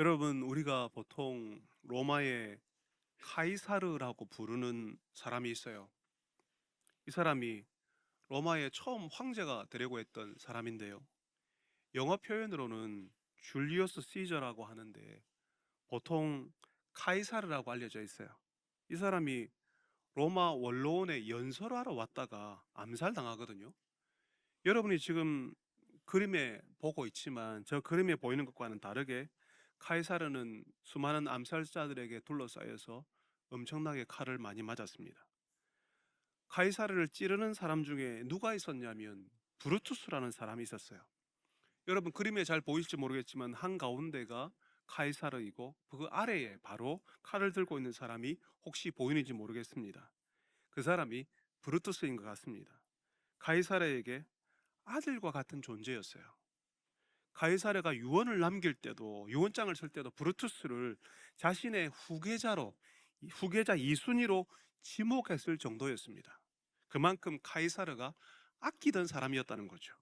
여러분, 우리가 보통 로마의 카이사르라고 부르는 사람이 있어요. 이 사람이 로마의 처음 황제가 되려고 했던 사람인데요. 영어 표현으로는 줄리어스 시저라고 하는데 보통 카이사르라고 알려져 있어요. 이 사람이 로마 원로원에 연설하러 왔다가 암살당하거든요. 여러분이 지금 그림에 보고 있지만 저 그림에 보이는 것과는 다르게 카이사르는 수많은 암살자들에게 둘러싸여서 엄청나게 칼을 많이 맞았습니다. 카이사르를 찌르는 사람 중에 누가 있었냐면 브루투스라는 사람이 있었어요. 여러분 그림에 잘 보일지 모르겠지만 한가운데가 카이사르이고 그 아래에 바로 칼을 들고 있는 사람이 혹시 보이는지 모르겠습니다. 그 사람이 브루투스인 것 같습니다. 카이사르에게 아들과 같은 존재였어요. 가이사르가 유언을 남길 때도 유언장을 쓸 때도 브루투스를 자신의 후계자로 후계자 2순위로 지목했을 정도였습니다. 그만큼 카이사르가 아끼던 사람이었다는 거죠.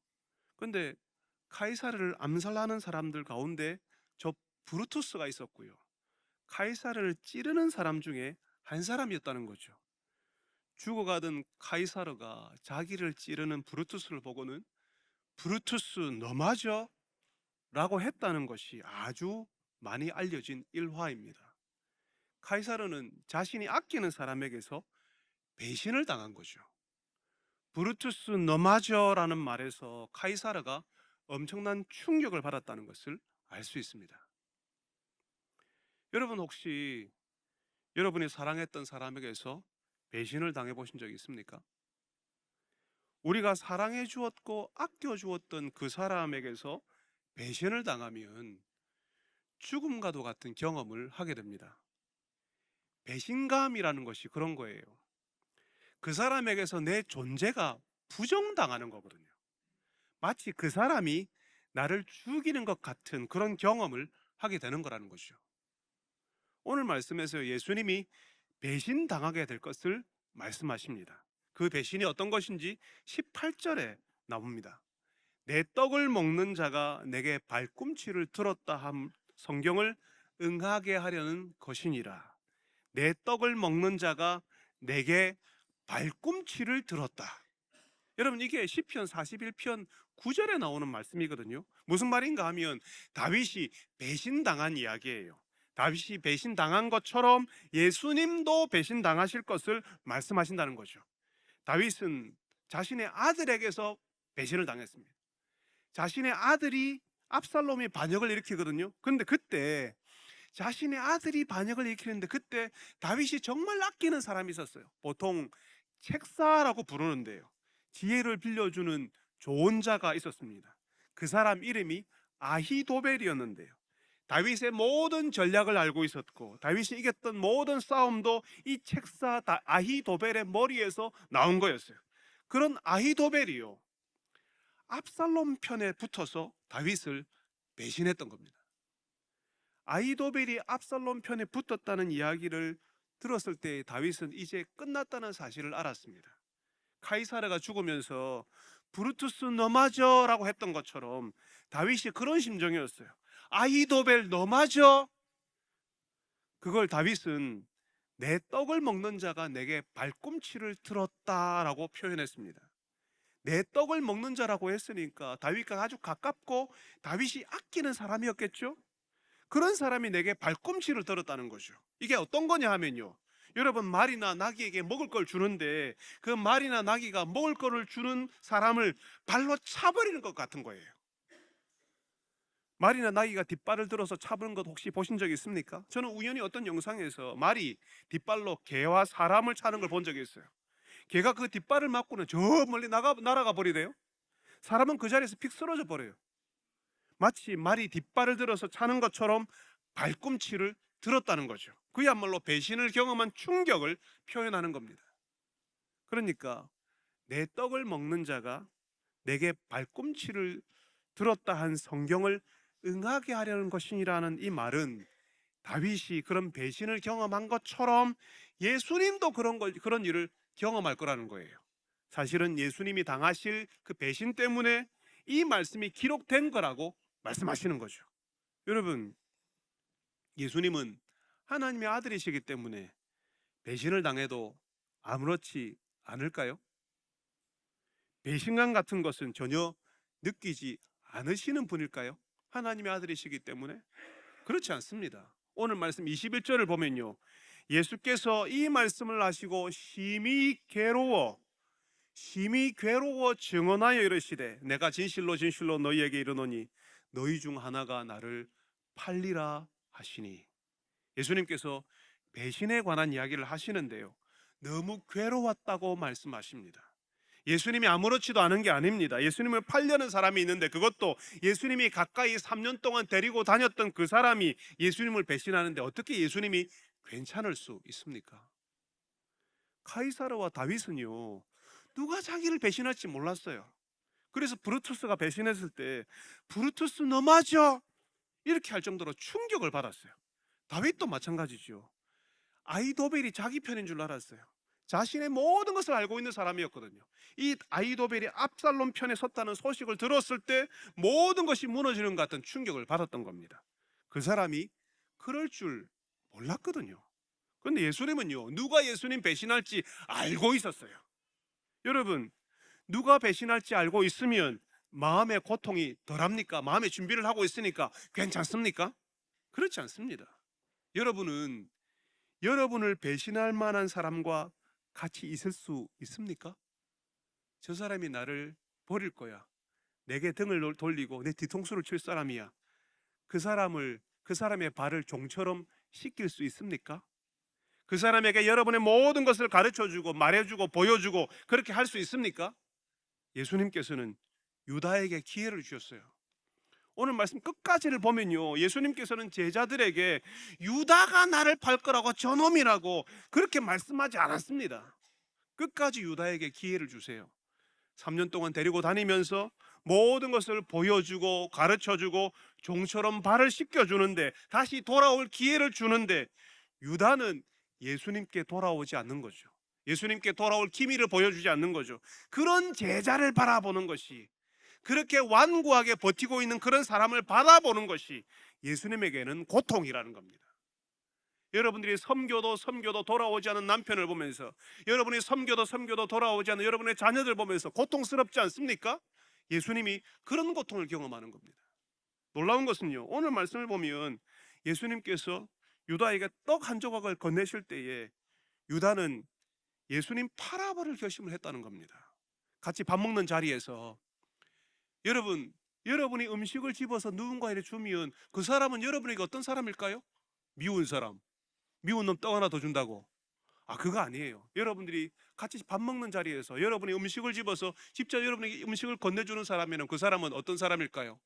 그런데 카이사르를 암살하는 사람들 가운데 저 브루투스가 있었고요. 카이사르를 찌르는 사람 중에 한 사람이었다는 거죠. 죽어가던 카이사르가 자기를 찌르는 브루투스를 보고는 브루투스 너마저 라고 했다는 것이 아주 많이 알려진 일화입니다. 카이사르는 자신이 아끼는 사람에게서 배신을 당한 거죠. 브루투스 너마저라는 말에서 카이사르가 엄청난 충격을 받았다는 것을 알 수 있습니다. 여러분 혹시 여러분이 사랑했던 사람에게서 배신을 당해 보신 적이 있습니까? 우리가 사랑해 주었고 아껴 주었던 그 사람에게서 배신을 당하면 죽음과도 같은 경험을 하게 됩니다. 배신감이라는 것이 그런 거예요. 그 사람에게서 내 존재가 부정당하는 거거든요. 마치 그 사람이 나를 죽이는 것 같은 그런 경험을 하게 되는 거라는 거죠. 오늘 말씀에서 예수님이 배신당하게 될 것을 말씀하십니다. 그 배신이 어떤 것인지 18절에 나옵니다. 내 떡을 먹는 자가 내게 발꿈치를 들었다 함 성경을 응하게 하려는 것이니라. 내 떡을 먹는 자가 내게 발꿈치를 들었다. 여러분 이게 시편 41편 9절에 나오는 말씀이거든요. 무슨 말인가 하면 다윗이 배신당한 이야기예요. 다윗이 배신당한 것처럼 예수님도 배신당하실 것을 말씀하신다는 거죠. 다윗은 자신의 아들에게서 배신을 당했습니다. 자신의 아들이 압살롬이 반역을 일으키거든요. 그런데 그때 자신의 아들이 반역을 일으키는데 그때 다윗이 정말 아끼는 사람이 있었어요. 보통 책사라고 부르는데요. 지혜를 빌려주는 좋은 자가 있었습니다. 그 사람 이름이 아히도벨이었는데요. 다윗의 모든 전략을 알고 있었고 다윗이 이겼던 모든 싸움도 이 책사 아히도벨의 머리에서 나온 거였어요. 그런 아히도벨이요, 압살롬 편에 붙어서 다윗을 배신했던 겁니다. 아히도벨이 압살롬 편에 붙었다는 이야기를 들었을 때 다윗은 이제 끝났다는 사실을 알았습니다. 카이사르가 죽으면서 브루투스 너마저라고 했던 것처럼 다윗이 그런 심정이었어요. 아히도벨 너마저. 그걸 다윗은 내 떡을 먹는 자가 내게 발꿈치를 들었다라고 표현했습니다. 내 떡을 먹는 자라고 했으니까 다윗과 아주 가깝고 다윗이 아끼는 사람이었겠죠. 그런 사람이 내게 발꿈치를 들었다는 거죠. 이게 어떤 거냐 하면요, 여러분 말이나 나귀에게 먹을 걸 주는데 그 말이나 나귀가 먹을 거를 주는 사람을 발로 차버리는 것 같은 거예요. 말이나 나귀가 뒷발을 들어서 차버린 것 혹시 보신 적 있습니까? 저는 우연히 어떤 영상에서 말이 뒷발로 개와 사람을 차는 걸 본 적이 있어요. 개가 그 뒷발을 맞고는 저 멀리 날아가 버리대요. 사람은 그 자리에서 픽 쓰러져 버려요. 마치 말이 뒷발을 들어서 차는 것처럼 발꿈치를 들었다는 거죠. 그야말로 배신을 경험한 충격을 표현하는 겁니다. 그러니까 내 떡을 먹는 자가 내게 발꿈치를 들었다 한 성경을 응하게 하려는 것이라는 이 말은 다윗이 그런 배신을 경험한 것처럼 예수님도 그런 일을 경험할 거라는 거예요. 사실은 예수님이 당하실 그 배신 때문에 이 말씀이 기록된 거라고 말씀하시는 거죠. 여러분, 예수님은 하나님의 아들이시기 때문에 배신을 당해도 아무렇지 않을까요? 배신감 같은 것은 전혀 느끼지 않으시는 분일까요? 하나님의 아들이시기 때문에? 그렇지 않습니다. 오늘 말씀 21절을 보면요, 예수께서 이 말씀을 하시고 심히 괴로워 증언하여 이르시되 내가 진실로 진실로 너희에게 이르노니 너희 중 하나가 나를 팔리라 하시니. 예수님께서 배신에 관한 이야기를 하시는데요, 너무 괴로웠다고 말씀하십니다. 예수님이 아무렇지도 않은 게 아닙니다. 예수님을 팔려는 사람이 있는데, 그것도 예수님이 가까이 3년 동안 데리고 다녔던 그 사람이 예수님을 배신하는데 어떻게 예수님이 괜찮을 수 있습니까? 카이사르와 다윗은요, 누가 자기를 배신할지 몰랐어요. 그래서 브루투스가 배신했을 때 브루투스 너 맞아? 이렇게 할 정도로 충격을 받았어요. 다윗도 마찬가지죠. 아이도벨이 자기 편인 줄 알았어요. 자신의 모든 것을 알고 있는 사람이었거든요. 이 아이도벨이 압살롬 편에 섰다는 소식을 들었을 때 모든 것이 무너지는 것 같은 충격을 받았던 겁니다. 그 사람이 그럴 줄 몰랐거든요. 그런데 예수님은요, 누가 예수님 배신할지 알고 있었어요. 여러분, 누가 배신할지 알고 있으면 마음의 고통이 덜합니까? 마음의 준비를 하고 있으니까 괜찮습니까? 그렇지 않습니다. 여러분은 여러분을 배신할 만한 사람과 같이 있을 수 있습니까? 저 사람이 나를 버릴 거야, 내게 등을 돌리고 내 뒤통수를 칠 사람이야, 그 사람의 발을 종처럼 씻길 수 있습니까? 그 사람에게 여러분의 모든 것을 가르쳐주고 말해주고 보여주고 그렇게 할 수 있습니까? 예수님께서는 유다에게 기회를 주셨어요. 오늘 말씀 끝까지를 보면요, 예수님께서는 제자들에게 유다가 나를 팔 거라고, 저놈이라고 그렇게 말씀하지 않았습니다. 끝까지 유다에게 기회를 주세요. 3년 동안 데리고 다니면서 모든 것을 보여주고 가르쳐주고 종처럼 발을 씻겨주는데, 다시 돌아올 기회를 주는데 유다는 예수님께 돌아오지 않는 거죠. 예수님께 돌아올 기미를 보여주지 않는 거죠. 그런 제자를 바라보는 것이, 그렇게 완고하게 버티고 있는 그런 사람을 바라보는 것이 예수님에게는 고통이라는 겁니다. 여러분들이 섬겨도 돌아오지 않은 남편을 보면서, 여러분이 섬겨도 돌아오지 않은 여러분의 자녀들 보면서 고통스럽지 않습니까? 예수님이 그런 고통을 경험하는 겁니다. 놀라운 것은요, 오늘 말씀을 보면 예수님께서 유다에게 떡 한 조각을 건네실 때에 유다는 예수님 팔아버릴 결심을 했다는 겁니다. 같이 밥 먹는 자리에서 여러분이 음식을 집어서 누군가에게 주면 그 사람은 여러분에게 어떤 사람일까요? 미운 사람. 미운 놈 떡 하나 더 준다고. 그거 아니에요. 여러분들이 같이 밥 먹는 자리에서 여러분이 음식을 집어서 직접 여러분에게 음식을 건네주는 사람이면 그 사람은 어떤 사람일까요?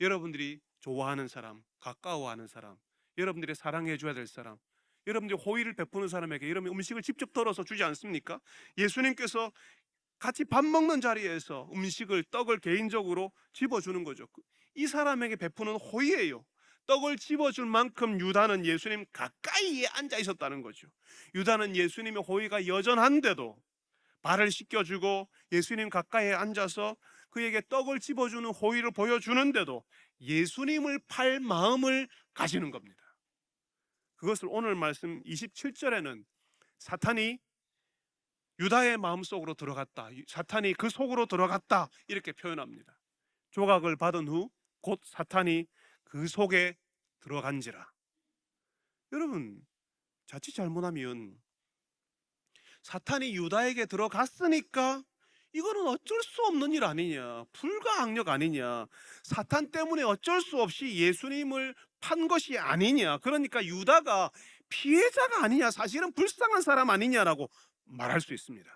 여러분들이 좋아하는 사람, 가까워하는 사람, 여러분들이 사랑해줘야 될 사람, 여러분들이 호의를 베푸는 사람에게 여러분이 음식을 직접 덜어서 주지 않습니까? 예수님께서 같이 밥 먹는 자리에서 떡을 개인적으로 집어주는 거죠. 이 사람에게 베푸는 호의예요. 떡을 집어줄 만큼 유다는 예수님 가까이에 앉아 있었다는 거죠. 유다는 예수님의 호의가 여전한데도 발을 씻겨주고 예수님 가까이에 앉아서 그에게 떡을 집어주는 호의를 보여주는데도 예수님을 팔 마음을 가지는 겁니다. 그것을 오늘 말씀 27절에는 사탄이 유다의 마음속으로 들어갔다, 사탄이 그 속으로 들어갔다, 이렇게 표현합니다. 조각을 받은 후 곧 사탄이 그 속에 들어간지라. 여러분, 자칫 잘못하면 사탄이 유다에게 들어갔으니까 이거는 어쩔 수 없는 일 아니냐, 불가항력 아니냐, 사탄 때문에 어쩔 수 없이 예수님을 판 것이 아니냐, 그러니까 유다가 피해자가 아니냐, 사실은 불쌍한 사람 아니냐라고 말할 수 있습니다.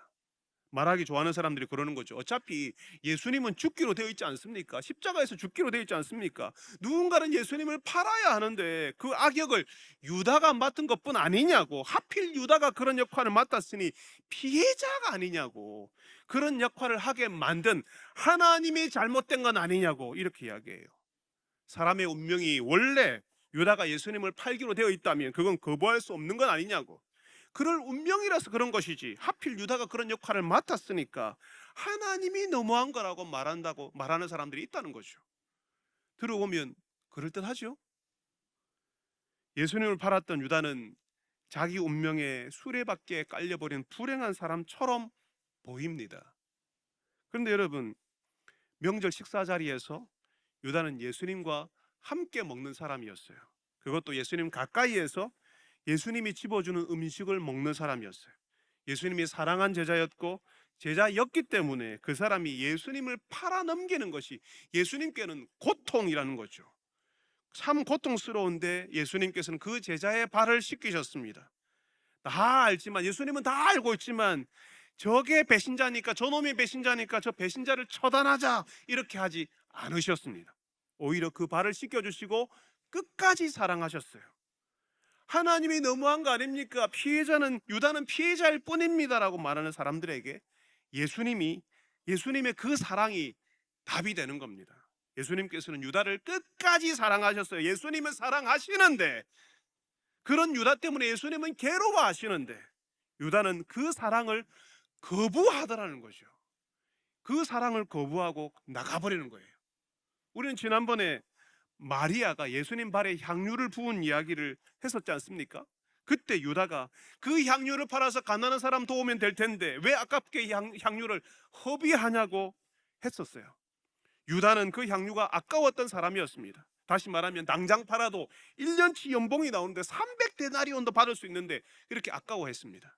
말하기 좋아하는 사람들이 그러는 거죠. 어차피 예수님은 죽기로 되어 있지 않습니까? 십자가에서 죽기로 되어 있지 않습니까? 누군가는 예수님을 팔아야 하는데 그 악역을 유다가 맡은 것뿐 아니냐고, 하필 유다가 그런 역할을 맡았으니 피해자가 아니냐고, 그런 역할을 하게 만든 하나님이 잘못된 건 아니냐고 이렇게 이야기해요. 사람의 운명이 원래 유다가 예수님을 팔기로 되어 있다면 그건 거부할 수 없는 건 아니냐고, 그럴 운명이라서 그런 것이지 하필 유다가 그런 역할을 맡았으니까 하나님이 너무한 거라고 말하는 사람들이 있다는 거죠. 들어보면 그럴듯하죠. 예수님을 팔았던 유다는 자기 운명에 수레바퀴에 깔려버린 불행한 사람처럼 보입니다. 그런데 여러분, 명절 식사 자리에서 유다는 예수님과 함께 먹는 사람이었어요. 그것도 예수님 가까이에서 예수님이 집어주는 음식을 먹는 사람이었어요. 예수님이 사랑한 제자였고 제자였기 때문에 그 사람이 예수님을 팔아넘기는 것이 예수님께는 고통이라는 거죠. 참 고통스러운데 예수님께서는 그 제자의 발을 씻기셨습니다. 다 알지만, 예수님은 다 알고 있지만 저게 배신자니까, 저놈이 배신자니까 저 배신자를 처단하자 이렇게 하지 않으셨습니다. 오히려 그 발을 씻겨주시고 끝까지 사랑하셨어요. 하나님이 너무한 거 아닙니까? 유다는 피해자일 뿐입니다라고 말하는 사람들에게 예수님의 그 사랑이 답이 되는 겁니다. 예수님께서는 유다를 끝까지 사랑하셨어요. 예수님은 사랑하시는데, 그런 유다 때문에 예수님은 괴로워하시는데 유다는 그 사랑을 거부하더라는 거죠. 그 사랑을 거부하고 나가버리는 거예요. 우리는 지난번에 마리아가 예수님 발에 향유를 부은 이야기를 했었지 않습니까? 그때 유다가 그 향유를 팔아서 가난한 사람 도우면 될 텐데 왜 아깝게 향유를 허비하냐고 했었어요. 유다는 그 향유가 아까웠던 사람이었습니다. 다시 말하면 당장 팔아도 1년치 연봉이 나오는데 300데나리온도 받을 수 있는데 그렇게 아까워했습니다.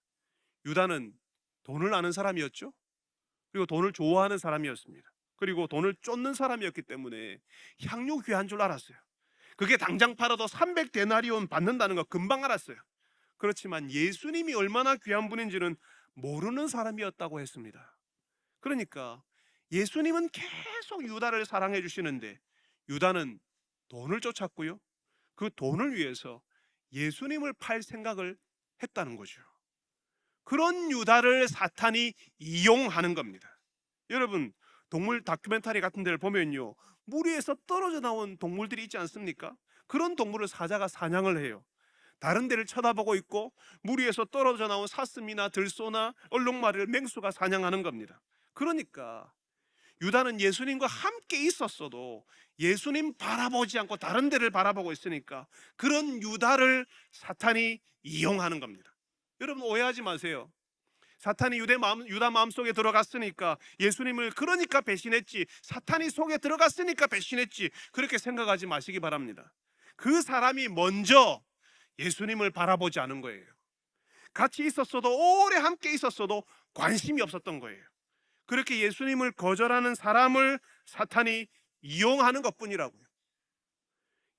유다는 돈을 아는 사람이었죠. 그리고 돈을 좋아하는 사람이었습니다. 그리고 돈을 쫓는 사람이었기 때문에 향유 귀한 줄 알았어요. 그게 당장 팔아도 300데나리온 받는다는 거 금방 알았어요. 그렇지만 예수님이 얼마나 귀한 분인지는 모르는 사람이었다고 했습니다. 그러니까 예수님은 계속 유다를 사랑해 주시는데 유다는 돈을 쫓았고요, 그 돈을 위해서 예수님을 팔 생각을 했다는 거죠. 그런 유다를 사탄이 이용하는 겁니다. 여러분, 동물 다큐멘터리 같은 데를 보면요, 물 위에서 떨어져 나온 동물들이 있지 않습니까? 그런 동물을 사자가 사냥을 해요. 다른 데를 쳐다보고 있고 물 위에서 떨어져 나온 사슴이나 들소나 얼룩말이를 맹수가 사냥하는 겁니다. 그러니까 유다는 예수님과 함께 있었어도 예수님 바라보지 않고 다른 데를 바라보고 있으니까 그런 유다를 사탄이 이용하는 겁니다. 여러분, 오해하지 마세요. 사탄이 유다 마음속에 들어갔으니까 예수님을 그러니까 배신했지, 사탄이 속에 들어갔으니까 배신했지, 그렇게 생각하지 마시기 바랍니다. 그 사람이 먼저 예수님을 바라보지 않은 거예요. 같이 있었어도, 오래 함께 있었어도 관심이 없었던 거예요. 그렇게 예수님을 거절하는 사람을 사탄이 이용하는 것뿐이라고요.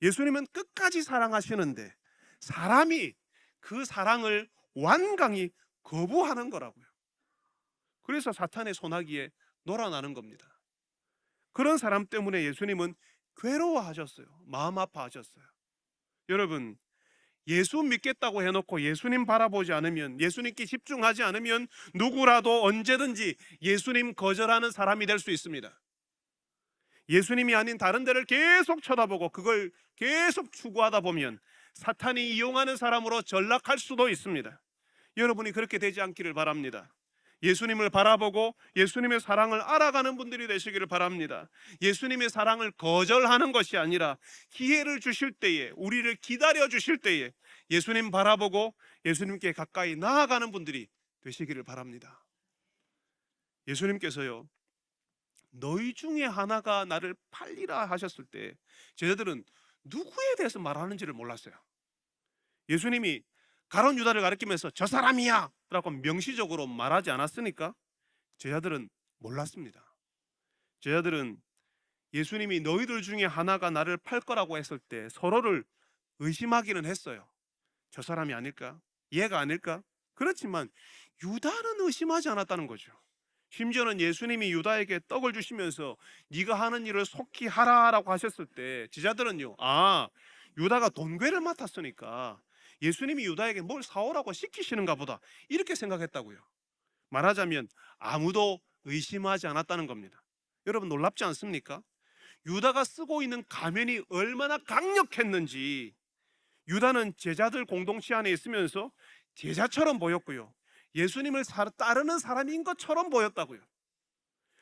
예수님은 끝까지 사랑하시는데 사람이 그 사랑을 완강히 거부하는 거라고요. 그래서 사탄의 소나기에 놀아나는 겁니다. 그런 사람 때문에 예수님은 괴로워하셨어요. 마음 아파하셨어요. 여러분, 예수 믿겠다고 해놓고 예수님 바라보지 않으면, 예수님께 집중하지 않으면 누구라도 언제든지 예수님 거절하는 사람이 될 수 있습니다. 예수님이 아닌 다른 데를 계속 쳐다보고 그걸 계속 추구하다 보면 사탄이 이용하는 사람으로 전락할 수도 있습니다. 여러분이 그렇게 되지 않기를 바랍니다. 예수님을 바라보고 예수님의 사랑을 알아가는 분들이 되시기를 바랍니다. 예수님의 사랑을 거절하는 것이 아니라 기회를 주실 때에, 우리를 기다려 주실 때에 예수님 바라보고 예수님께 가까이 나아가는 분들이 되시기를 바랍니다. 예수님께서요, 너희 중에 하나가 나를 팔리라 하셨을 때 제자들은 누구에 대해서 말하는지를 몰랐어요. 예수님이 가룟 유다를 가리키면서 저 사람이야 라고 명시적으로 말하지 않았으니까 제자들은 몰랐습니다. 제자들은 예수님이 너희들 중에 하나가 나를 팔 거라고 했을 때 서로를 의심하기는 했어요. 저 사람이 아닐까? 얘가 아닐까? 그렇지만 유다는 의심하지 않았다는 거죠. 심지어는 예수님이 유다에게 떡을 주시면서 네가 하는 일을 속히 하라라고 하셨을 때 제자들은요, 유다가 돈괴를 맡았으니까 예수님이 유다에게 뭘 사오라고 시키시는가 보다, 이렇게 생각했다고요. 말하자면 아무도 의심하지 않았다는 겁니다. 여러분, 놀랍지 않습니까? 유다가 쓰고 있는 가면이 얼마나 강력했는지, 유다는 제자들 공동체 안에 있으면서 제자처럼 보였고요, 예수님을 따르는 사람인 것처럼 보였다고요.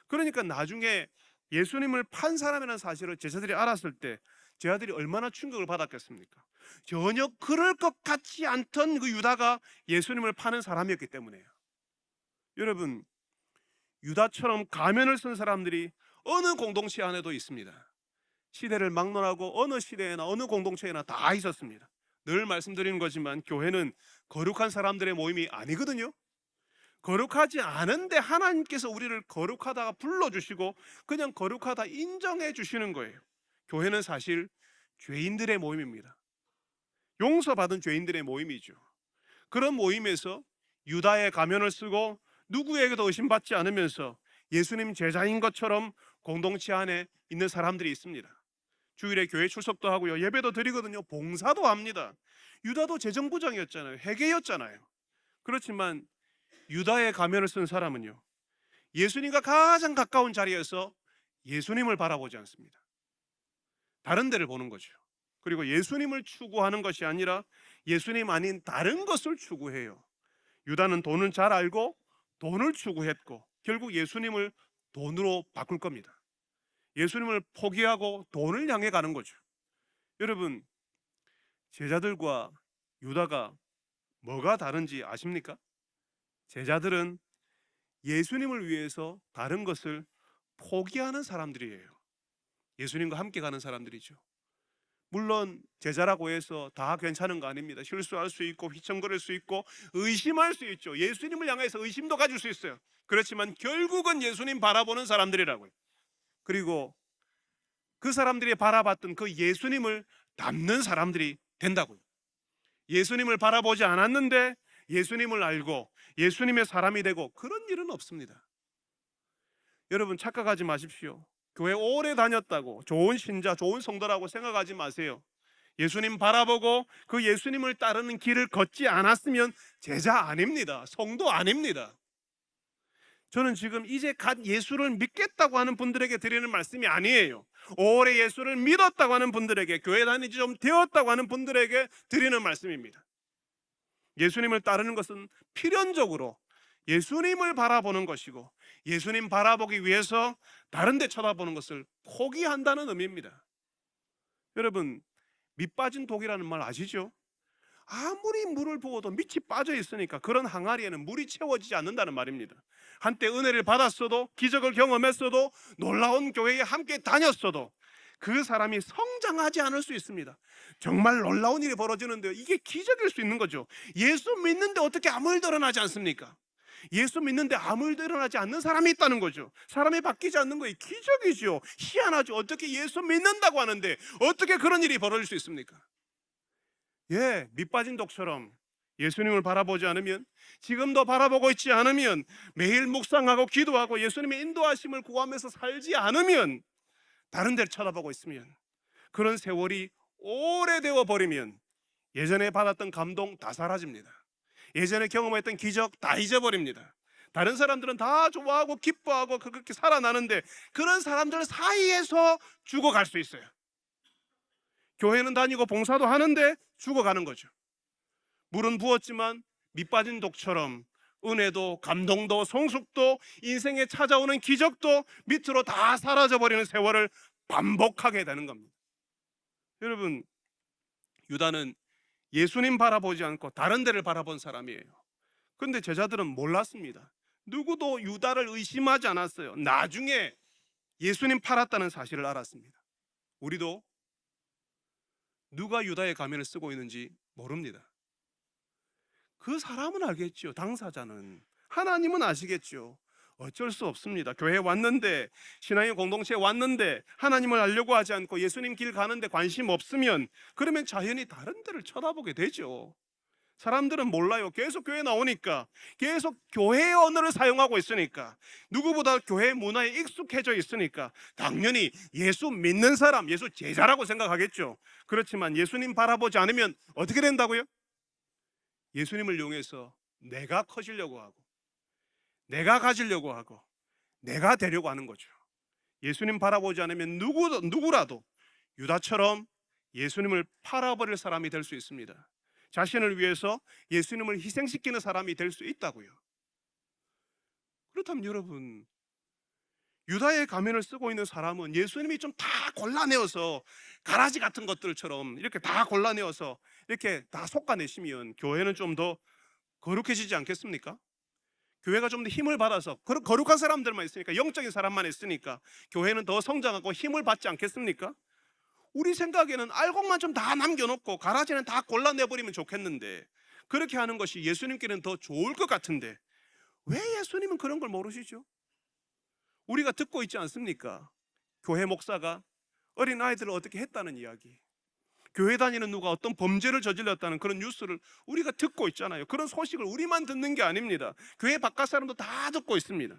그러니까 나중에 예수님을 판 사람이라는 사실을 제자들이 알았을 때 제 아들이 얼마나 충격을 받았겠습니까? 전혀 그럴 것 같지 않던 그 유다가 예수님을 파는 사람이었기 때문에요. 여러분, 유다처럼 가면을 쓴 사람들이 어느 공동체 안에도 있습니다. 시대를 막론하고 어느 시대에나 어느 공동체에나 다 있었습니다. 늘 말씀드리는 거지만 교회는 거룩한 사람들의 모임이 아니거든요. 거룩하지 않은데 하나님께서 우리를 거룩하다가 불러주시고 그냥 거룩하다 인정해 주시는 거예요. 교회는 사실 죄인들의 모임입니다. 용서받은 죄인들의 모임이죠. 그런 모임에서 유다의 가면을 쓰고 누구에게도 의심받지 않으면서 예수님 제자인 것처럼 공동체 안에 있는 사람들이 있습니다. 주일에 교회 출석도 하고요, 예배도 드리거든요. 봉사도 합니다. 유다도 재정부장이었잖아요. 회계였잖아요. 그렇지만 유다의 가면을 쓴 사람은요, 예수님과 가장 가까운 자리에서 예수님을 바라보지 않습니다. 다른 데를 보는 거죠. 그리고 예수님을 추구하는 것이 아니라 예수님 아닌 다른 것을 추구해요. 유다는 돈을 잘 알고 돈을 추구했고 결국 예수님을 돈으로 바꿀 겁니다. 예수님을 포기하고 돈을 향해 가는 거죠. 여러분, 제자들과 유다가 뭐가 다른지 아십니까? 제자들은 예수님을 위해서 다른 것을 포기하는 사람들이에요. 예수님과 함께 가는 사람들이죠. 물론 제자라고 해서 다 괜찮은 거 아닙니다. 실수할 수 있고 휘청거릴 수 있고 의심할 수 있죠. 예수님을 향해서 의심도 가질 수 있어요. 그렇지만 결국은 예수님 바라보는 사람들이라고요. 그리고 그 사람들이 바라봤던 그 예수님을 닮는 사람들이 된다고요. 예수님을 바라보지 않았는데 예수님을 알고 예수님의 사람이 되고 그런 일은 없습니다. 여러분, 착각하지 마십시오. 교회 오래 다녔다고 좋은 신자, 좋은 성도라고 생각하지 마세요. 예수님 바라보고 그 예수님을 따르는 길을 걷지 않았으면 제자 아닙니다. 성도 아닙니다. 저는 지금 이제 갓 예수를 믿겠다고 하는 분들에게 드리는 말씀이 아니에요. 오래 예수를 믿었다고 하는 분들에게, 교회 다니지 좀 되었다고 하는 분들에게 드리는 말씀입니다. 예수님을 따르는 것은 필연적으로 예수님을 바라보는 것이고 예수님 바라보기 위해서 다른 데 쳐다보는 것을 포기한다는 의미입니다. 여러분, 밑 빠진 독이라는 말 아시죠? 아무리 물을 부어도 밑이 빠져 있으니까 그런 항아리에는 물이 채워지지 않는다는 말입니다. 한때 은혜를 받았어도 기적을 경험했어도 놀라운 교회에 함께 다녔어도 그 사람이 성장하지 않을 수 있습니다. 정말 놀라운 일이 벌어지는데요, 이게 기적일 수 있는 거죠. 예수 믿는데 어떻게 아무 일도 일어나지 않습니까? 예수 믿는데 아무 일도 일어나지 않는 사람이 있다는 거죠. 사람이 바뀌지 않는 거예요. 기적이죠. 희한하죠. 어떻게 예수 믿는다고 하는데 어떻게 그런 일이 벌어질 수 있습니까? 예, 밑빠진 독처럼 예수님을 바라보지 않으면, 지금도 바라보고 있지 않으면, 매일 묵상하고 기도하고 예수님의 인도하심을 구하면서 살지 않으면, 다른 데를 쳐다보고 있으면, 그런 세월이 오래되어 버리면 예전에 받았던 감동 다 사라집니다. 예전에 경험했던 기적 다 잊어버립니다. 다른 사람들은 다 좋아하고 기뻐하고 그렇게 살아나는데 그런 사람들 사이에서 죽어갈 수 있어요. 교회는 다니고 봉사도 하는데 죽어가는 거죠. 물은 부었지만 밑빠진 독처럼 은혜도 감동도 성숙도 인생에 찾아오는 기적도 밑으로 다 사라져버리는 세월을 반복하게 되는 겁니다. 여러분, 유다는 예수님 바라보지 않고 다른 데를 바라본 사람이에요. 그런데 제자들은 몰랐습니다. 누구도 유다를 의심하지 않았어요. 나중에 예수님 팔았다는 사실을 알았습니다. 우리도 누가 유다의 가면을 쓰고 있는지 모릅니다. 그 사람은 알겠죠. 당사자는. 하나님은 아시겠죠. 어쩔 수 없습니다. 교회에 왔는데, 신앙의 공동체에 왔는데 하나님을 알려고 하지 않고 예수님 길 가는데 관심 없으면 그러면 자연히 다른 데를 쳐다보게 되죠. 사람들은 몰라요. 계속 교회 나오니까, 계속 교회의 언어를 사용하고 있으니까, 누구보다 교회 문화에 익숙해져 있으니까 당연히 예수 믿는 사람, 예수 제자라고 생각하겠죠. 그렇지만 예수님 바라보지 않으면 어떻게 된다고요? 예수님을 이용해서 내가 커지려고 하고 내가 가지려고 하고 내가 되려고 하는 거죠. 예수님 바라보지 않으면 누구라도 유다처럼 예수님을 팔아버릴 사람이 될 수 있습니다. 자신을 위해서 예수님을 희생시키는 사람이 될 수 있다고요. 그렇다면 여러분, 유다의 가면을 쓰고 있는 사람은 예수님이 좀 다 골라내어서 가라지 같은 것들처럼 이렇게 다 골라내어서 이렇게 다 솎아내시면 교회는 좀 더 거룩해지지 않겠습니까? 교회가 좀 더 힘을 받아서, 거룩한 사람들만 있으니까, 영적인 사람만 있으니까 교회는 더 성장하고 힘을 받지 않겠습니까? 우리 생각에는 알곡만 좀 다 남겨놓고 가라지는 다 골라내버리면 좋겠는데, 그렇게 하는 것이 예수님께는 더 좋을 것 같은데 왜 예수님은 그런 걸 모르시죠? 우리가 듣고 있지 않습니까? 교회 목사가 어린아이들을 어떻게 했다는 이야기, 교회 다니는 누가 어떤 범죄를 저질렀다는 그런 뉴스를 우리가 듣고 있잖아요. 그런 소식을 우리만 듣는 게 아닙니다. 교회 바깥 사람도 다 듣고 있습니다.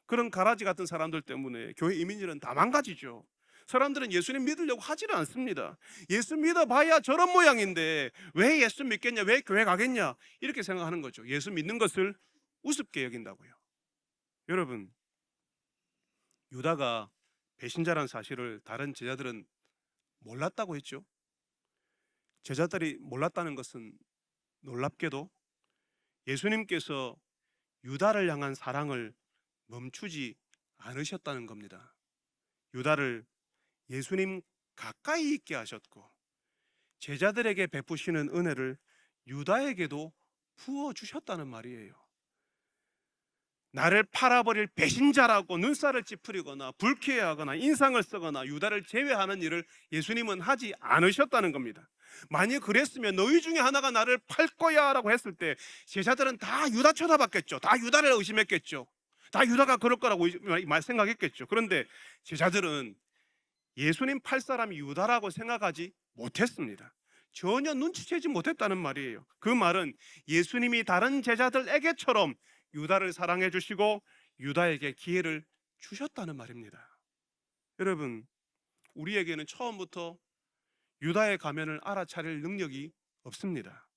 그런 가라지 같은 사람들 때문에 교회 이미지는 다 망가지죠. 사람들은 예수님 믿으려고 하지는 않습니다. 예수 믿어봐야 저런 모양인데 왜 예수 믿겠냐, 왜 교회 가겠냐, 이렇게 생각하는 거죠. 예수 믿는 것을 우습게 여긴다고요. 여러분, 유다가 배신자란 사실을 다른 제자들은 몰랐다고 했죠. 제자들이 몰랐다는 것은 놀랍게도 예수님께서 유다를 향한 사랑을 멈추지 않으셨다는 겁니다. 유다를 예수님 가까이 있게 하셨고, 제자들에게 베푸시는 은혜를 유다에게도 부어주셨다는 말이에요. 나를 팔아버릴 배신자라고 눈살을 찌푸리거나 불쾌해하거나 인상을 쓰거나 유다를 제외하는 일을 예수님은 하지 않으셨다는 겁니다. 만약 그랬으면 너희 중에 하나가 나를 팔 거야 라고 했을 때 제자들은 다 유다 쳐다봤겠죠. 다 유다를 의심했겠죠. 다 유다가 그럴 거라고 생각했겠죠. 그런데 제자들은 예수님 팔 사람이 유다라고 생각하지 못했습니다. 전혀 눈치채지 못했다는 말이에요. 그 말은 예수님이 다른 제자들에게처럼 유다를 사랑해 주시고 유다에게 기회를 주셨다는 말입니다. 여러분, 우리에게는 처음부터 유다의 가면을 알아차릴 능력이 없습니다.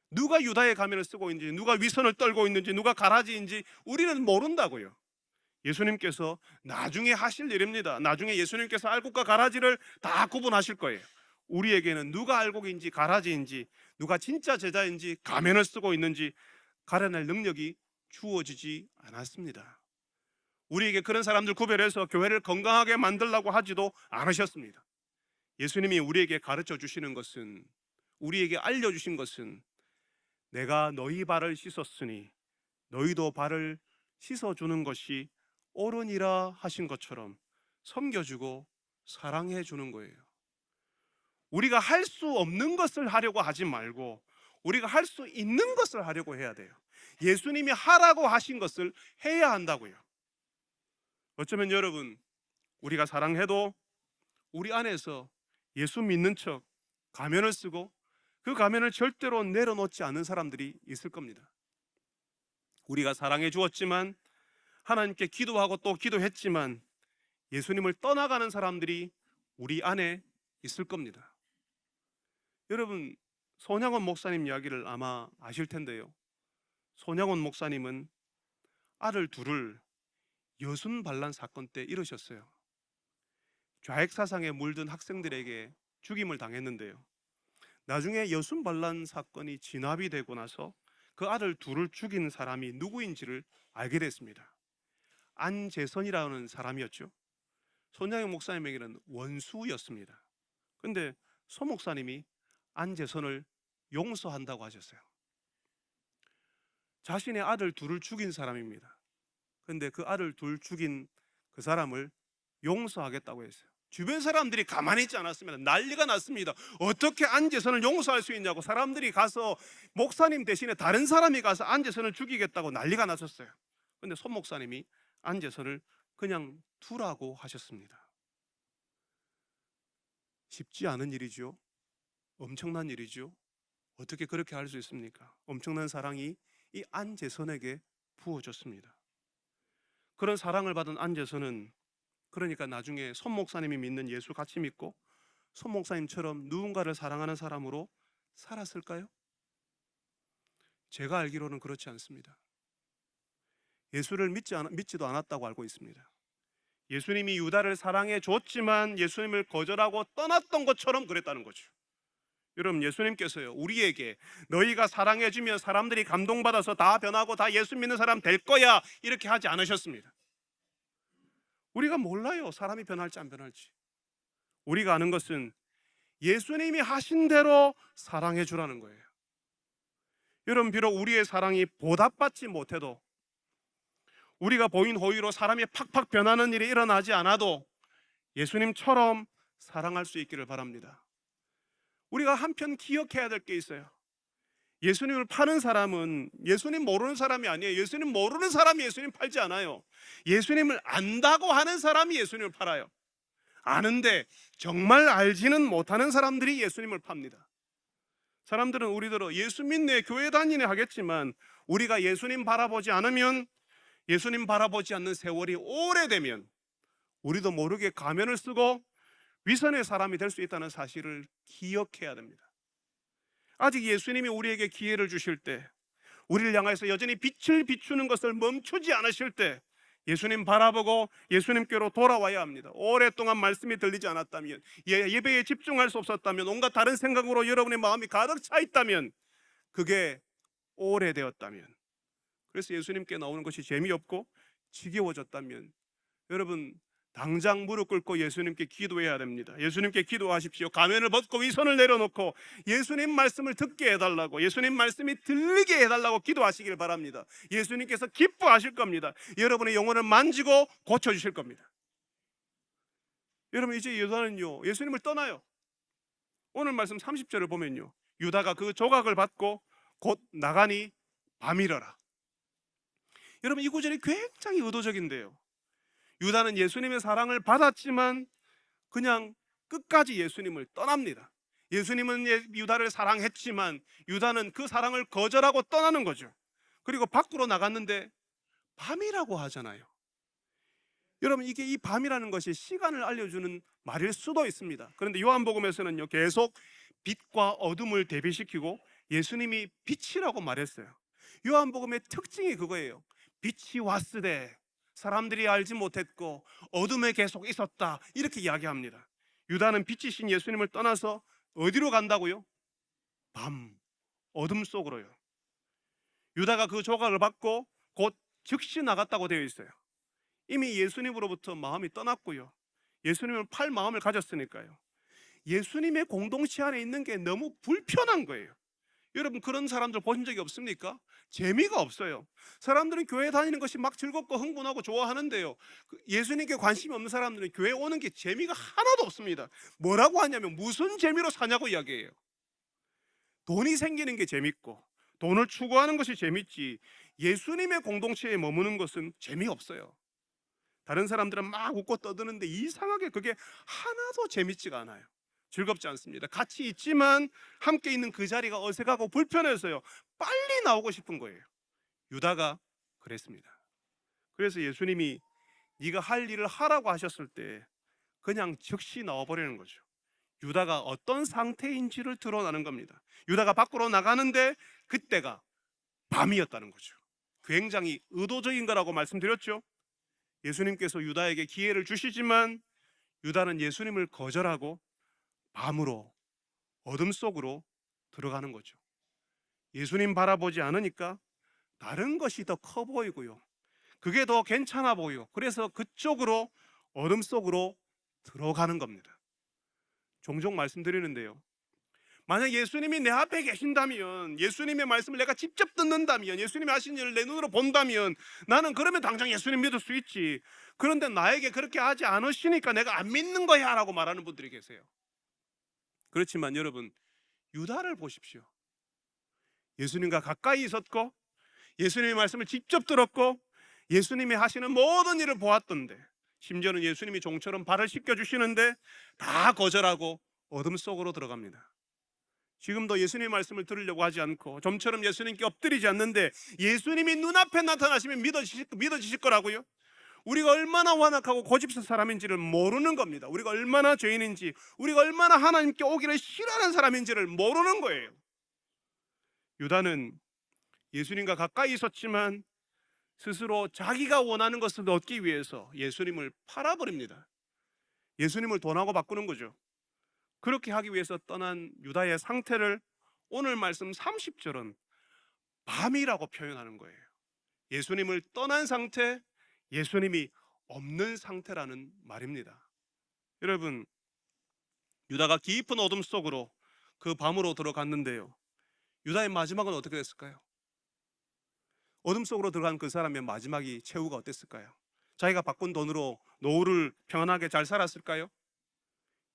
누가 유다의 가면을 쓰고 있는지, 누가 위선을 떨고 있는지, 누가 가라지인지 우리는 모른다고요. 예수님께서 나중에 하실 일입니다. 나중에 예수님께서 알곡과 가라지를 다 구분하실 거예요. 우리에게는 누가 알곡인지 가라지인지, 누가 진짜 제자인지 가면을 쓰고 있는지 가려낼 능력이 주어지지 않았습니다. 우리에게 그런 사람들 구별해서 교회를 건강하게 만들라고 하지도 않으셨습니다. 예수님이 우리에게 가르쳐 주시는 것은, 우리에게 알려주신 것은, 내가 너희 발을 씻었으니 너희도 발을 씻어주는 것이 옳으니라 하신 것처럼 섬겨주고 사랑해 주는 거예요. 우리가 할 수 없는 것을 하려고 하지 말고 우리가 할 수 있는 것을 하려고 해야 돼요. 예수님이 하라고 하신 것을 해야 한다고요. 어쩌면 여러분, 우리가 사랑해도 우리 안에서 예수 믿는 척 가면을 쓰고 그 가면을 절대로 내려놓지 않는 사람들이 있을 겁니다. 우리가 사랑해 주었지만, 하나님께 기도하고 또 기도했지만 예수님을 떠나가는 사람들이 우리 안에 있을 겁니다. 여러분, 손양원 목사님 이야기를 아마 아실 텐데요. 손양원 목사님은 아들 둘을 여순 반란 사건 때 이루셨어요. 좌익사상에 물든 학생들에게 죽임을 당했는데요. 나중에 여순 반란 사건이 진압이 되고 나서 그 아들 둘을 죽인 사람이 누구인지를 알게 됐습니다. 안재선이라는 사람이었죠. 손양원 목사님에게는 원수였습니다. 근데 소 목사님이 안재선을 용서한다고 하셨어요. 자신의 아들 둘을 죽인 사람입니다. 그런데 그 아들 둘 죽인 그 사람을 용서하겠다고 했어요. 주변 사람들이 가만히 있지 않았습니다. 난리가 났습니다. 어떻게 안재선을 용서할 수 있냐고 사람들이 가서, 목사님 대신에 다른 사람이 가서 안재선을 죽이겠다고 난리가 났었어요. 그런데 손 목사님이 안재선을 그냥 두라고 하셨습니다. 쉽지 않은 일이죠. 엄청난 일이죠. 어떻게 그렇게 할 수 있습니까? 엄청난 사랑이 이 안재선에게 부어졌습니다. 그런 사랑을 받은 안재선은, 그러니까 나중에 손 목사님이 믿는 예수 같이 믿고 손 목사님처럼 누군가를 사랑하는 사람으로 살았을까요? 제가 알기로는 그렇지 않습니다. 예수를 믿지도 않았다고 알고 있습니다. 예수님이 유다를 사랑해 줬지만 예수님을 거절하고 떠났던 것처럼 그랬다는 거죠. 여러분, 예수님께서요, 우리에게 너희가 사랑해주면 사람들이 감동받아서 다 변하고 다 예수 믿는 사람 될 거야 이렇게 하지 않으셨습니다. 우리가 몰라요, 사람이 변할지 안 변할지. 우리가 아는 것은 예수님이 하신 대로 사랑해 주라는 거예요. 여러분, 비록 우리의 사랑이 보답받지 못해도, 우리가 보인 호의로 사람이 팍팍 변하는 일이 일어나지 않아도 예수님처럼 사랑할 수 있기를 바랍니다. 우리가 한편 기억해야 될 게 있어요. 예수님을 파는 사람은 예수님 모르는 사람이 아니에요. 예수님 모르는 사람이 예수님 팔지 않아요. 예수님을 안다고 하는 사람이 예수님을 팔아요. 아는데 정말 알지는 못하는 사람들이 예수님을 팝니다. 사람들은 우리들은 예수 믿네, 교회 다니네 하겠지만, 우리가 예수님 바라보지 않으면, 예수님 바라보지 않는 세월이 오래되면 우리도 모르게 가면을 쓰고 위선의 사람이 될 수 있다는 사실을 기억해야 됩니다. 아직 예수님이 우리에게 기회를 주실 때, 우리를 향해서 여전히 빛을 비추는 것을 멈추지 않으실 때 예수님 바라보고 예수님께로 돌아와야 합니다. 오랫동안 말씀이 들리지 않았다면, 예배에 집중할 수 없었다면, 온갖 다른 생각으로 여러분의 마음이 가득 차 있다면, 그게 오래되었다면, 그래서 예수님께 나오는 것이 재미없고 지겨워졌다면, 여러분 당장 무릎 꿇고 예수님께 기도해야 됩니다. 예수님께 기도하십시오. 가면을 벗고 위선을 내려놓고 예수님 말씀을 듣게 해달라고, 예수님 말씀이 들리게 해달라고 기도하시길 바랍니다. 예수님께서 기뻐하실 겁니다. 여러분의 영혼을 만지고 고쳐주실 겁니다. 여러분, 이제 유다는요, 예수님을 떠나요. 오늘 말씀 30절을 보면요, 유다가 그 조각을 받고 곧 나가니 밤이러라. 여러분, 이 구절이 굉장히 의도적인데요, 유다는 예수님의 사랑을 받았지만 그냥 끝까지 예수님을 떠납니다. 예수님은 유다를 사랑했지만 유다는 그 사랑을 거절하고 떠나는 거죠. 그리고 밖으로 나갔는데 밤이라고 하잖아요. 여러분, 이게 이 밤이라는 것이 시간을 알려주는 말일 수도 있습니다. 그런데 요한복음에서는요, 계속 빛과 어둠을 대비시키고 예수님이 빛이라고 말했어요. 요한복음의 특징이 그거예요. 빛이 왔으되 사람들이 알지 못했고 어둠에 계속 있었다, 이렇게 이야기합니다. 유다는 빛이신 예수님을 떠나서 어디로 간다고요? 밤, 어둠 속으로요. 유다가 그 조각을 받고 곧 즉시 나갔다고 되어 있어요. 이미 예수님으로부터 마음이 떠났고요, 예수님을 팔 마음을 가졌으니까요. 예수님의 공동체 안에 있는 게 너무 불편한 거예요. 여러분, 그런 사람들 보신 적이 없습니까? 재미가 없어요. 사람들은 교회 다니는 것이 막 즐겁고 흥분하고 좋아하는데요, 예수님께 관심이 없는 사람들은 교회 오는 게 재미가 하나도 없습니다. 뭐라고 하냐면 무슨 재미로 사냐고 이야기해요. 돈이 생기는 게 재밌고 돈을 추구하는 것이 재밌지, 예수님의 공동체에 머무는 것은 재미없어요. 다른 사람들은 막 웃고 떠드는데 이상하게 그게 하나도 재밌지가 않아요. 즐겁지 않습니다. 같이 있지만 함께 있는 그 자리가 어색하고 불편해서요, 빨리 나오고 싶은 거예요. 유다가 그랬습니다. 그래서 예수님이 네가 할 일을 하라고 하셨을 때 그냥 즉시 나와버리는 거죠. 유다가 어떤 상태인지를 드러나는 겁니다. 유다가 밖으로 나가는데 그때가 밤이었다는 거죠. 굉장히 의도적인 거라고 말씀드렸죠. 예수님께서 유다에게 기회를 주시지만 유다는 예수님을 거절하고 밤으로, 어둠 속으로 들어가는 거죠. 예수님 바라보지 않으니까 다른 것이 더 커 보이고요, 그게 더 괜찮아 보여요. 그래서 그쪽으로, 어둠 속으로 들어가는 겁니다. 종종 말씀드리는데요, 만약 예수님이 내 앞에 계신다면, 예수님의 말씀을 내가 직접 듣는다면, 예수님이 하신 일을 내 눈으로 본다면 나는 그러면 당장 예수님 믿을 수 있지. 그런데 나에게 그렇게 하지 않으시니까 내가 안 믿는 거야 라고 말하는 분들이 계세요. 그렇지만 여러분, 유다를 보십시오. 예수님과 가까이 있었고 예수님의 말씀을 직접 들었고 예수님이 하시는 모든 일을 보았던데, 심지어는 예수님이 종처럼 발을 씻겨주시는데 다 거절하고 어둠 속으로 들어갑니다. 지금도 예수님의 말씀을 들으려고 하지 않고 좀처럼 예수님께 엎드리지 않는데 예수님이 눈앞에 나타나시면 믿어지실 거라고요? 우리가 얼마나 완악하고 고집스러운 사람인지를 모르는 겁니다. 우리가 얼마나 죄인인지, 우리가 얼마나 하나님께 오기를 싫어하는 사람인지를 모르는 거예요. 유다는 예수님과 가까이 있었지만 스스로 자기가 원하는 것을 얻기 위해서 예수님을 팔아버립니다. 예수님을 돈하고 바꾸는 거죠. 그렇게 하기 위해서 떠난 유다의 상태를 오늘 말씀 30절은 밤이라고 표현하는 거예요. 예수님을 떠난 상태, 예수님이 없는 상태라는 말입니다. 여러분, 유다가 깊은 어둠 속으로 그 밤으로 들어갔는데요, 유다의 마지막은 어떻게 됐을까요? 어둠 속으로 들어간 그 사람의 마지막이 최후가 어땠을까요? 자기가 바꾼 돈으로 노후를 평안하게 잘 살았을까요?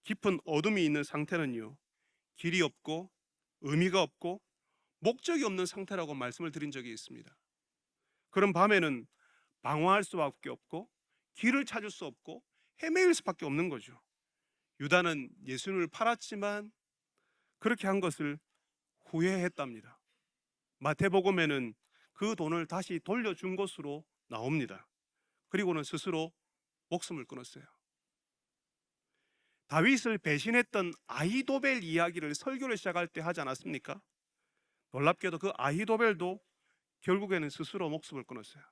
깊은 어둠이 있는 상태는요, 길이 없고 의미가 없고 목적이 없는 상태라고 말씀을 드린 적이 있습니다. 그런 밤에는 방황할 수밖에 없고 길을 찾을 수 없고 헤매일 수밖에 없는 거죠. 유다는 예수님을 팔았지만 그렇게 한 것을 후회했답니다. 마태복음에는 그 돈을 다시 돌려준 것으로 나옵니다. 그리고는 스스로 목숨을 끊었어요. 다윗을 배신했던 아히도벨 이야기를 설교를 시작할 때 하지 않았습니까? 놀랍게도 그 아히도벨도 결국에는 스스로 목숨을 끊었어요.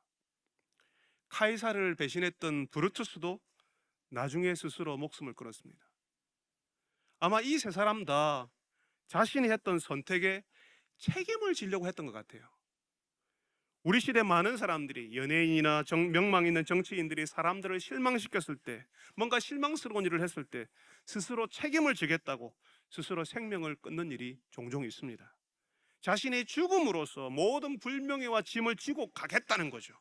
카이사를 배신했던 브루투스도 나중에 스스로 목숨을 끊었습니다. 아마 이 세 사람 다 자신이 했던 선택에 책임을 지려고 했던 것 같아요. 우리 시대 많은 사람들이, 연예인이나 명망 있는 정치인들이 사람들을 실망시켰을 때, 뭔가 실망스러운 일을 했을 때 스스로 책임을 지겠다고 스스로 생명을 끊는 일이 종종 있습니다. 자신의 죽음으로써 모든 불명예와 짐을 지고 가겠다는 거죠.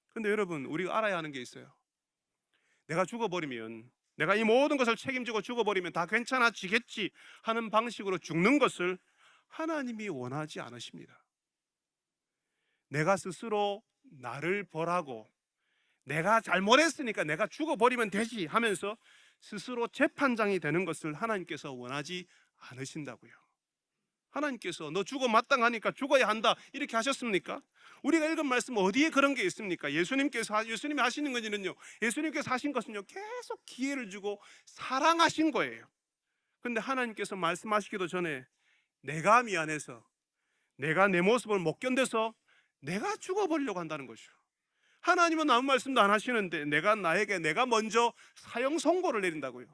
근데 여러분, 우리가 알아야 하는 게 있어요. 내가 죽어버리면, 내가 이 모든 것을 책임지고 죽어버리면 다 괜찮아지겠지 하는 방식으로 죽는 것을 하나님이 원하지 않으십니다. 내가 스스로 나를 벌하고 내가 잘못했으니까 내가 죽어버리면 되지 하면서 스스로 재판장이 되는 것을 하나님께서 원하지 않으신다고요. 하나님께서 너 죽어 마땅하니까 죽어야 한다 이렇게 하셨습니까? 우리가 읽은 말씀 어디에 그런 게 있습니까? 예수님이 하시는 것은요, 예수님께서 하신 것은요, 계속 기회를 주고 사랑하신 거예요. 근데 하나님께서 말씀하시기도 전에 내가 미안해서, 내가 내 모습을 못 견뎌서 내가 죽어버리려고 한다는 것이죠. 하나님은 아무 말씀도 안 하시는데 내가 먼저 사형 선고를 내린다고요.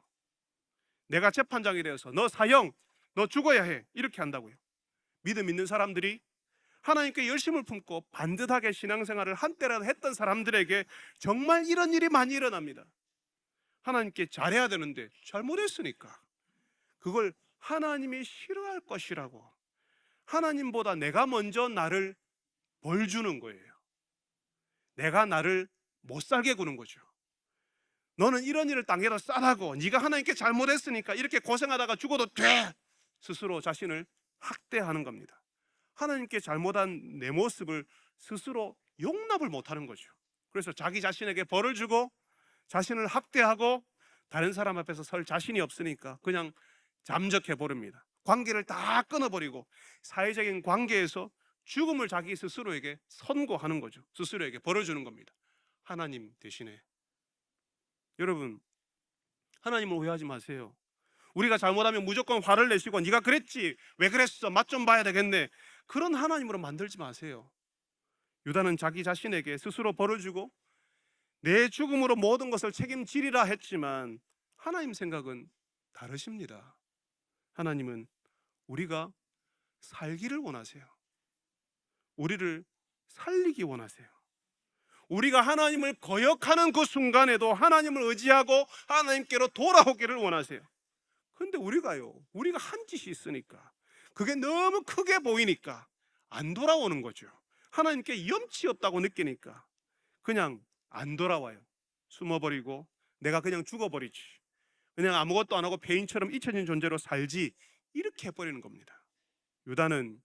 내가 재판장이 되어서 너 사형, 너 죽어야 해 이렇게 한다고요. 믿음 있는 사람들이 하나님께 열심을 품고 반듯하게 신앙생활을 한때라도 했던 사람들에게 정말 이런 일이 많이 일어납니다. 하나님께 잘해야 되는데 잘못했으니까 그걸 하나님이 싫어할 것이라고, 하나님보다 내가 먼저 나를 벌 주는 거예요. 내가 나를 못 살게 구는 거죠. 너는 이런 일을 당해도 싸다고, 네가 하나님께 잘못했으니까 이렇게 고생하다가 죽어도 돼, 스스로 자신을 학대하는 겁니다. 하나님께 잘못한 내 모습을 스스로 용납을 못하는 거죠. 그래서 자기 자신에게 벌을 주고 자신을 학대하고 다른 사람 앞에서 설 자신이 없으니까 그냥 잠적해 버립니다. 관계를 다 끊어버리고 사회적인 관계에서 죽음을 자기 스스로에게 선고하는 거죠. 스스로에게 벌을 주는 겁니다. 하나님 대신에. 여러분, 하나님을 오해하지 마세요. 우리가 잘못하면 무조건 화를 내시고 네가 그랬지, 왜 그랬어, 맛 좀 봐야 되겠네, 그런 하나님으로 만들지 마세요. 유다는 자기 자신에게 스스로 벌을 주고 내 죽음으로 모든 것을 책임지리라 했지만 하나님 생각은 다르십니다. 하나님은 우리가 살기를 원하세요. 우리를 살리기 원하세요. 우리가 하나님을 거역하는 그 순간에도 하나님을 의지하고 하나님께로 돌아오기를 원하세요. 근데 우리가 한 짓이 있으니까, 그게 너무 크게 보이니까 안 돌아오는 거죠. 하나님께 염치 없다고 느끼니까 그냥 안 돌아와요. 숨어버리고 내가 그냥 죽어버리지, 그냥 아무것도 안 하고 폐인처럼 잊혀진 존재로 살지, 이렇게 해버리는 겁니다. 유다는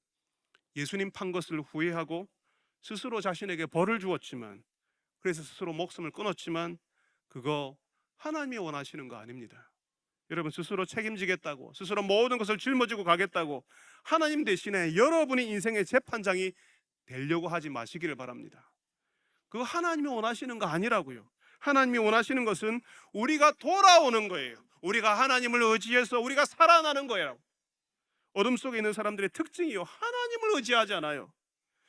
예수님 판 것을 후회하고 스스로 자신에게 벌을 주었지만, 그래서 스스로 목숨을 끊었지만 그거 하나님이 원하시는 거 아닙니다. 여러분, 스스로 책임지겠다고, 스스로 모든 것을 짊어지고 가겠다고 하나님 대신에 여러분이 인생의 재판장이 되려고 하지 마시기를 바랍니다. 그거 하나님이 원하시는 거 아니라고요. 하나님이 원하시는 것은 우리가 돌아오는 거예요. 우리가 하나님을 의지해서 우리가 살아나는 거예요. 어둠 속에 있는 사람들의 특징이요, 하나님을 의지하지 않아요.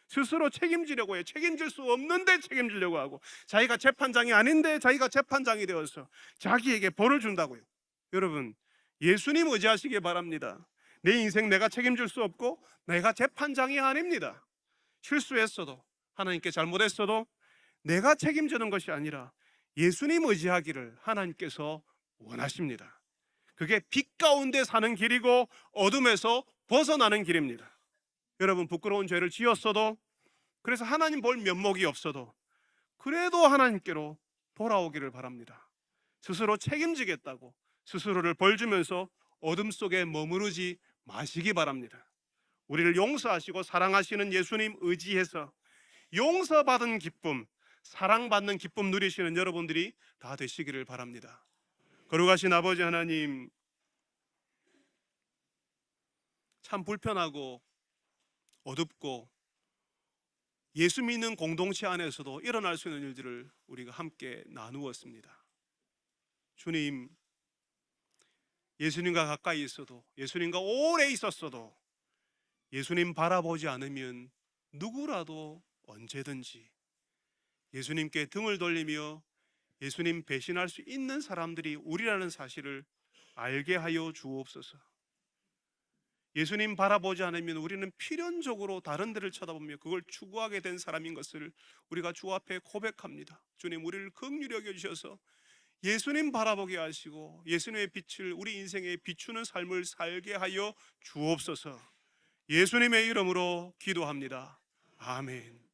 스스로 책임지려고 해요. 책임질 수 없는데 책임지려고 하고, 자기가 재판장이 아닌데 자기가 재판장이 되어서 자기에게 벌을 준다고요. 여러분, 예수님 의지하시기 바랍니다. 내 인생 내가 책임질 수 없고 내가 재판장이 아닙니다. 실수했어도, 하나님께 잘못했어도 내가 책임지는 것이 아니라 예수님 의지하기를 하나님께서 원하십니다. 그게 빛 가운데 사는 길이고 어둠에서 벗어나는 길입니다. 여러분, 부끄러운 죄를 지었어도, 그래서 하나님 볼 면목이 없어도 그래도 하나님께로 돌아오기를 바랍니다. 스스로 책임지겠다고 스스로를 벌주면서 어둠 속에 머무르지 마시기 바랍니다. 우리를 용서하시고 사랑하시는 예수님 의지해서 용서받은 기쁨, 사랑받는 기쁨 누리시는 여러분들이 다 되시기를 바랍니다. 거룩하신 아버지 하나님, 참 불편하고 어둡고 예수 믿는 공동체 안에서도 일어날 수 있는 일들을 우리가 함께 나누었습니다. 주님, 예수님과 가까이 있어도, 예수님과 오래 있었어도 예수님 바라보지 않으면 누구라도 언제든지 예수님께 등을 돌리며 예수님 배신할 수 있는 사람들이 우리라는 사실을 알게 하여 주옵소서. 예수님 바라보지 않으면 우리는 필연적으로 다른 데를 쳐다보며 그걸 추구하게 된 사람인 것을 우리가 주 앞에 고백합니다. 주님, 우리를 긍휼히 여겨주셔서 예수님 바라보게 하시고 예수님의 빛을 우리 인생에 비추는 삶을 살게 하여 주옵소서. 예수님의 이름으로 기도합니다. 아멘.